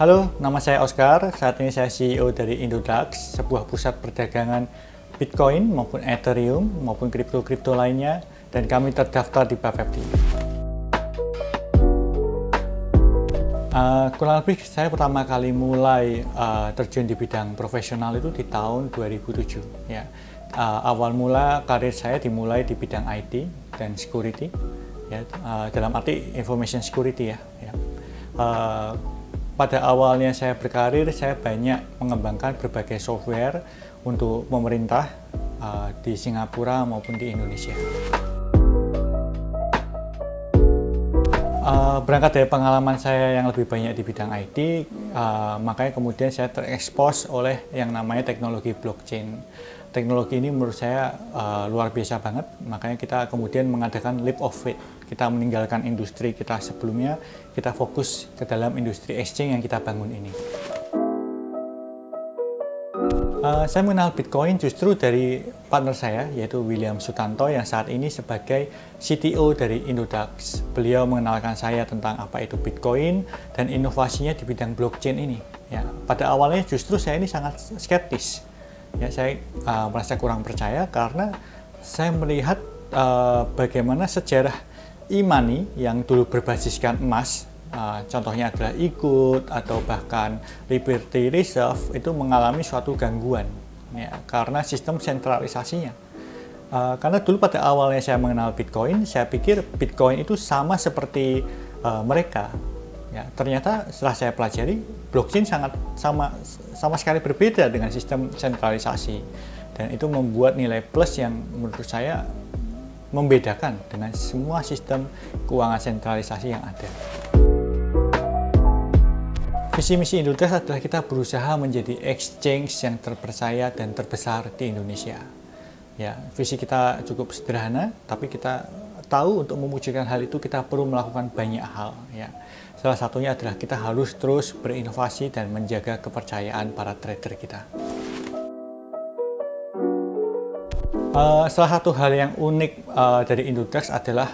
Halo, nama saya Oscar. Saat ini saya CEO dari Indodax, sebuah pusat perdagangan Bitcoin maupun Ethereum maupun kripto-kripto lainnya, dan kami terdaftar di Bapepti. Kurang lebih saya pertama kali mulai terjun di bidang profesional itu di tahun 2007. Ya. Awal mula karir saya dimulai di bidang IT dan security, ya, dalam arti information security ya. Pada awalnya saya berkarir, saya banyak mengembangkan berbagai software untuk pemerintah di Singapura maupun di Indonesia. Berangkat dari pengalaman saya yang lebih banyak di bidang IT, makanya kemudian saya terekspos oleh yang namanya teknologi blockchain. Teknologi ini menurut saya luar biasa banget, makanya kita kemudian mengadakan leap of faith. Kita meninggalkan industri kita sebelumnya, kita fokus ke dalam industri exchange yang kita bangun ini. Saya mengenal Bitcoin justru dari partner saya, yaitu William Sutanto, yang saat ini sebagai CTO dari Indodax. Beliau mengenalkan saya tentang apa itu Bitcoin dan inovasinya di bidang blockchain ini. Ya, pada awalnya justru saya ini sangat skeptis. Ya, saya merasa kurang percaya karena saya melihat bagaimana sejarah e-money yang dulu berbasiskan emas, contohnya adalah Igut atau bahkan Liberty Reserve, itu mengalami suatu gangguan ya, karena sistem sentralisasinya. Karena dulu pada awalnya saya mengenal Bitcoin, saya pikir Bitcoin itu sama seperti mereka. Ya, ternyata setelah saya pelajari, blockchain sama sekali berbeda dengan sistem sentralisasi, dan itu membuat nilai plus yang menurut saya membedakan dengan semua sistem keuangan sentralisasi yang ada. Visi misi Indodax adalah kita berusaha menjadi exchange yang terpercaya dan terbesar di Indonesia. Ya, visi kita cukup sederhana, tapi kita tahu untuk mewujudkan hal itu kita perlu melakukan banyak hal. Ya. Salah satunya adalah kita harus terus berinovasi dan menjaga kepercayaan para trader kita. Salah satu hal yang unik dari Indodax adalah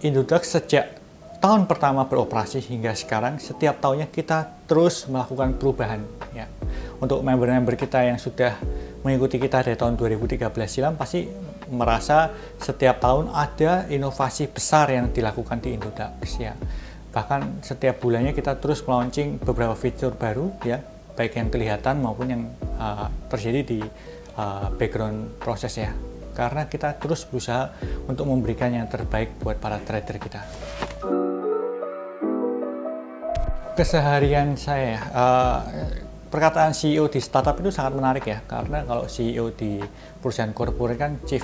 Indodax sejak tahun pertama beroperasi hingga sekarang, setiap tahunnya kita terus melakukan perubahan. Ya. Untuk member-member kita yang sudah mengikuti kita dari tahun 2013 silam pasti merasa setiap tahun ada inovasi besar yang dilakukan di Indodax. Ya. Bahkan setiap bulannya kita terus melaunching beberapa fitur baru, ya, baik yang kelihatan maupun yang terjadi di background proses ya. Karena kita terus berusaha untuk memberikan yang terbaik buat para trader kita. Keseharian saya, perkataan CEO di startup itu sangat menarik ya, karena kalau CEO di perusahaan corporate kan Chief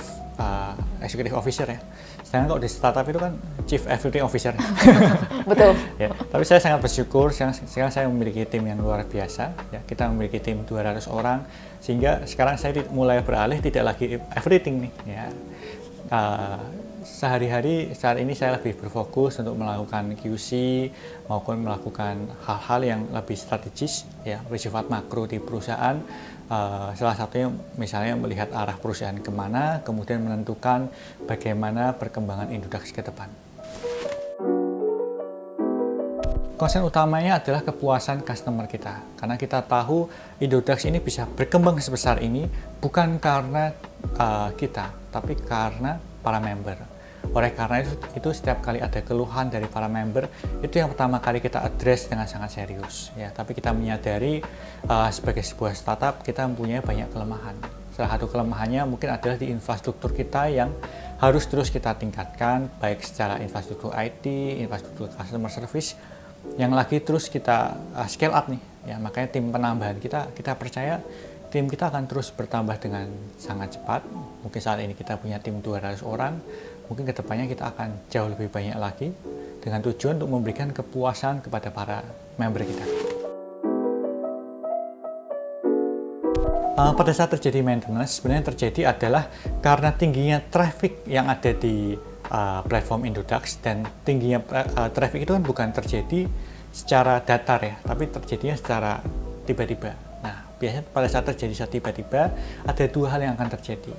Executive Officer ya, sedangkan kalau di startup itu kan Chief Everything Officer. Betul. Ya, tapi saya sangat bersyukur sekarang saya memiliki tim yang luar biasa. Ya, kita memiliki tim 200 orang, sehingga sekarang saya mulai beralih tidak lagi everything nih. Ya. Sehari-hari saat ini saya lebih berfokus untuk melakukan QC maupun melakukan hal-hal yang lebih strategis ya, bersifat makro di perusahaan. Salah satunya misalnya melihat arah perusahaan kemana, kemudian menentukan bagaimana perkembangan Indodax ke depan. Konsen utamanya adalah kepuasan customer kita, karena kita tahu Indodax ini bisa berkembang sebesar ini bukan karena kita, tapi karena para member. Oleh karena itu setiap kali ada keluhan dari para member, itu yang pertama kali kita address dengan sangat serius. Ya, tapi kita menyadari sebagai sebuah startup kita mempunyai banyak kelemahan. Salah satu kelemahannya mungkin adalah di infrastruktur kita yang harus terus kita tingkatkan, baik secara infrastruktur IT, infrastruktur customer service, yang lagi terus kita scale up nih. Ya, makanya tim penambahan kita percaya tim kita akan terus bertambah dengan sangat cepat. Mungkin saat ini kita punya tim 200 orang, mungkin kedepannya kita akan jauh lebih banyak lagi dengan tujuan untuk memberikan kepuasan kepada para member kita. Pada saat terjadi maintenance, sebenarnya yang terjadi adalah karena tingginya traffic yang ada di platform Indodax, dan tingginya traffic itu kan bukan terjadi secara datar ya, tapi terjadinya secara tiba-tiba. Nah, biasanya pada saat terjadi tiba-tiba ada dua hal yang akan terjadi.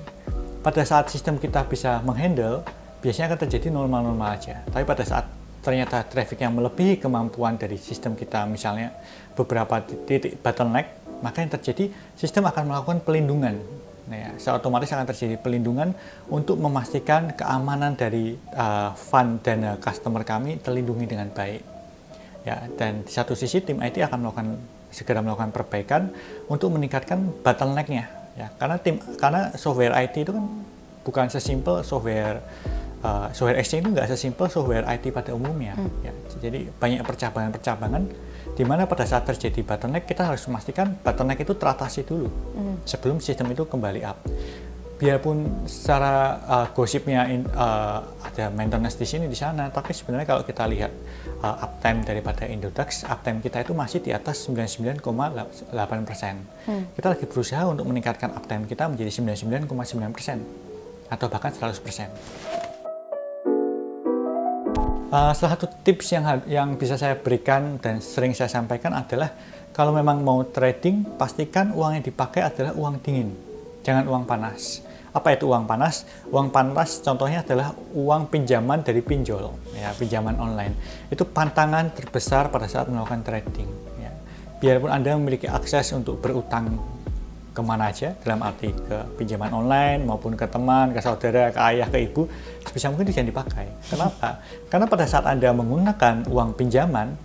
Pada saat sistem kita bisa menghandle, biasanya akan terjadi normal-normal aja. Tapi pada saat ternyata traffic yang melebihi kemampuan dari sistem kita, misalnya beberapa titik bottleneck, maka yang terjadi sistem akan melakukan pelindungan. Nah, ya, secara otomatis akan terjadi pelindungan untuk memastikan keamanan dari fund dana customer kami terlindungi dengan baik. Ya, dan di satu sisi tim IT akan segera melakukan perbaikan untuk meningkatkan bottleneck-nya. Ya, karena software IT itu kan bukan sesimpel software exchange itu nggak sesimpel software IT pada umumnya. Ya, jadi banyak percabangan-percabangan di mana pada saat terjadi bottleneck kita harus memastikan bottleneck itu teratasi dulu sebelum sistem itu kembali up. Biarpun secara gosipnya ada maintenance di sini di sana, tapi sebenarnya kalau kita lihat uptime daripada Indodax, uptime kita itu masih di atas 99,8%. Kita lagi berusaha untuk meningkatkan uptime kita menjadi 99,9% atau bahkan 100%. Salah satu tips yang bisa saya berikan dan sering saya sampaikan adalah kalau memang mau trading, pastikan uang yang dipakai adalah uang dingin, jangan uang panas. Apa itu uang panas? Uang panas contohnya adalah uang pinjaman dari pinjol, ya, pinjaman online. Itu pantangan terbesar pada saat melakukan trading. Ya. Biarpun Anda memiliki akses untuk berutang kemana aja, dalam arti ke pinjaman online maupun ke teman, ke saudara, ke ayah, ke ibu, sebisa mungkin jangan dipakai. Kenapa? Karena pada saat Anda menggunakan uang pinjaman,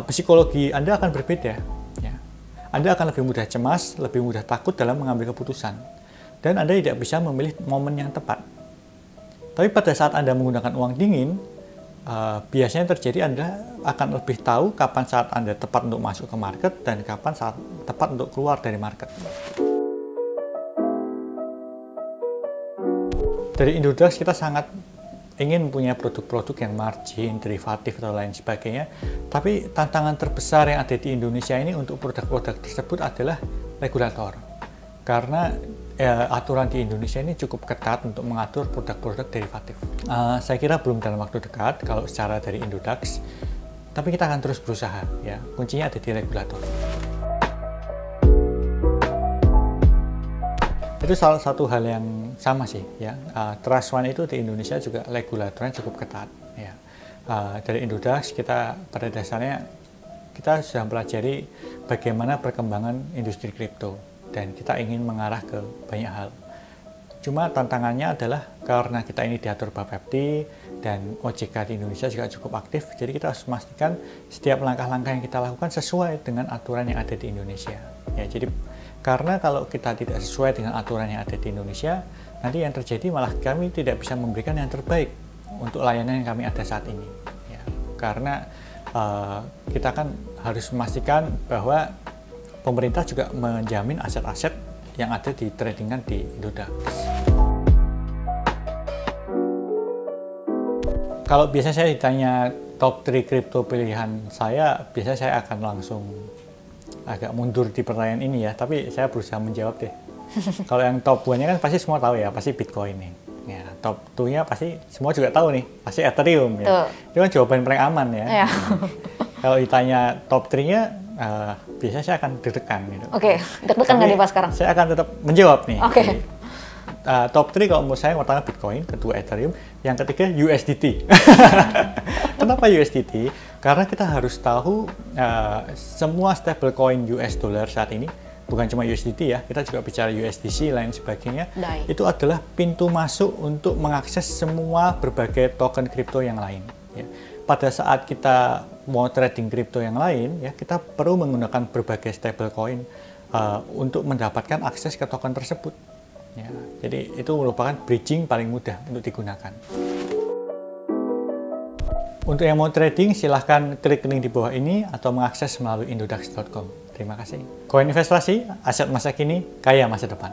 psikologi Anda akan berbeda. Ya. Anda akan lebih mudah cemas, lebih mudah takut dalam mengambil keputusan. Dan Anda tidak bisa memilih momen yang tepat. Tapi pada saat Anda menggunakan uang dingin, biasanya terjadi Anda akan lebih tahu kapan saat Anda tepat untuk masuk ke market dan kapan saat tepat untuk keluar dari market. Dari Indodax kita sangat ingin punya produk-produk yang margin, derivatif atau lain sebagainya. Tapi tantangan terbesar yang ada di Indonesia ini untuk produk-produk tersebut adalah regulator. Karena aturan di Indonesia ini cukup ketat untuk mengatur produk-produk derivatif. Saya kira belum dalam waktu dekat kalau secara dari Indodax, tapi kita akan terus berusaha. Ya, kuncinya ada di regulator. Itu salah satu hal yang sama sih. Ya, Trust One itu di Indonesia juga regulatornya cukup ketat. Ya, dari Indodax kita pada dasarnya kita sudah mempelajari bagaimana perkembangan industri kripto. Dan kita ingin mengarah ke banyak hal. Cuma tantangannya adalah karena kita ini diatur Bapepti dan OJK di Indonesia juga cukup aktif, jadi kita harus memastikan setiap langkah-langkah yang kita lakukan sesuai dengan aturan yang ada di Indonesia. Ya, jadi karena kalau kita tidak sesuai dengan aturan yang ada di Indonesia, nanti yang terjadi malah kami tidak bisa memberikan yang terbaik untuk layanan yang kami ada saat ini. Ya, karena kita kan harus memastikan bahwa pemerintah juga menjamin aset-aset yang ada di tradingan di Indodax. Kalau biasanya saya ditanya top 3 kripto pilihan saya, biasanya saya akan langsung agak mundur di pertanyaan ini ya, tapi saya berusaha menjawab deh. Kalau yang top 1-nya kan pasti semua tahu ya, pasti Bitcoin nih. Ya, top 2-nya pasti semua juga tahu nih, pasti Ethereum ya. Itu kan jawaban paling aman ya. Kalau ditanya top 3-nya, biasanya saya akan deg-degan gitu. Oke, deg-degan nggak nih Pak sekarang? Saya akan tetap menjawab nih. Oke. Top 3 kalau menurut saya, pertama Bitcoin, kedua Ethereum, yang ketiga USDT. Kenapa USDT? Karena kita harus tahu semua stablecoin US dollar saat ini, bukan cuma USDT ya, kita juga bicara USDC, lain sebagainya, itu adalah pintu masuk untuk mengakses semua berbagai token kripto yang lain. Ya. Pada saat kita mau trading kripto yang lain, ya kita perlu menggunakan berbagai stablecoin untuk mendapatkan akses ke token tersebut. Ya, jadi itu merupakan bridging paling mudah untuk digunakan. Untuk yang mau trading, silahkan klik link di bawah ini atau mengakses melalui indodax.com. Terima kasih. Koin investasi, aset masa kini, kaya masa depan.